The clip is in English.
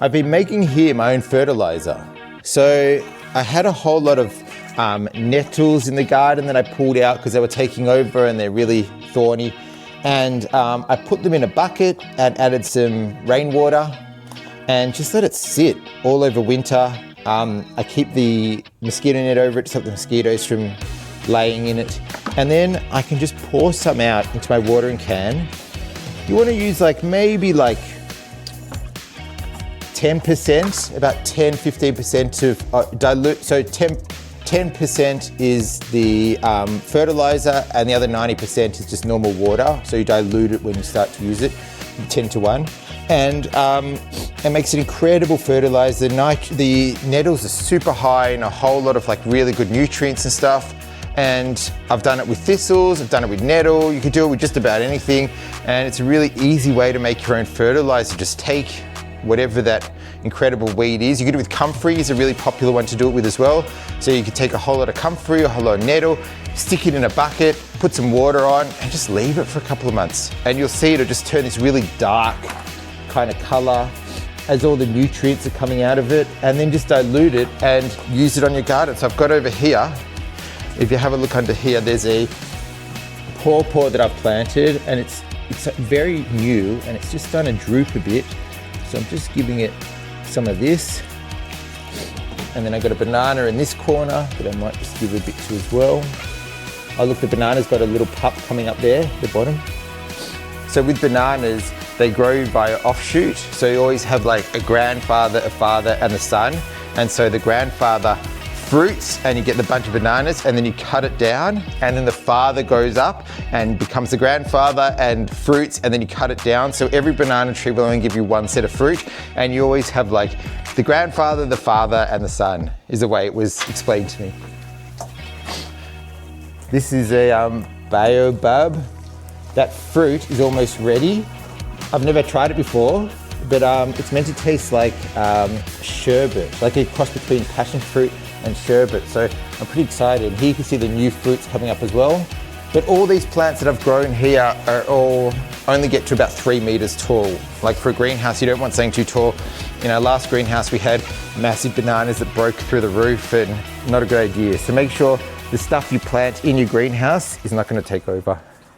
I've been making here my own fertilizer. So I had a whole lot of nettles in the garden that I pulled out because they were taking over and they're really thorny. And I put them in a bucket and added some rainwater and just let it sit all over winter. I keep the mosquito net over it to stop the mosquitoes from laying in it. And then I can just pour some out into my watering can. You want to use maybe 10%, about 10-15% of dilute. So 10% is the fertilizer and the other 90% is just normal water. So you dilute it when you start to use it, 10-1. And it makes an incredible fertilizer. The nettles are super high in a whole lot of really good nutrients and stuff. And I've done it with thistles, I've done it with nettle, you can do it with just about anything. And it's a really easy way to make your own fertilizer. Just take whatever that incredible weed is. You can do it with comfrey, is a really popular one to do it with as well. So you can take a whole lot of comfrey, a whole lot of nettle, stick it in a bucket, put some water on, and just leave it for a couple of months. And you'll see it'll just turn this really dark kind of color as all the nutrients are coming out of it, and then just dilute it and use it on your garden. So I've got over here, if you have a look under here, there's a pawpaw that I've planted, and it's very new and it's just starting to droop a bit. So I'm just giving it some of this. And then I've got a banana in this corner that I might just give a bit to as well. Oh look, the banana's got a little pup coming up there at the bottom. So with bananas, they grow by offshoot. So you always have a grandfather, a father, and the son. And so the grandfather fruits and you get the bunch of bananas, and then you cut it down, and then the father goes up and becomes the grandfather and fruits, and then you cut it down. So every banana tree will only give you one set of fruit, and you always have the grandfather, the father, and the son is the way it was explained to me. This is a baobab. That fruit is almost ready. I've never tried it before, but it's meant to taste like sherbet, like a cross between passion fruit and sherbet. So I'm pretty excited. Here you can see the new fruits coming up as well. But all these plants that I've grown here are all only get to about 3 meters tall. For a greenhouse, you don't want something too tall. In our last greenhouse, we had massive bananas that broke through the roof, and not a good idea. So make sure the stuff you plant in your greenhouse is not going to take over.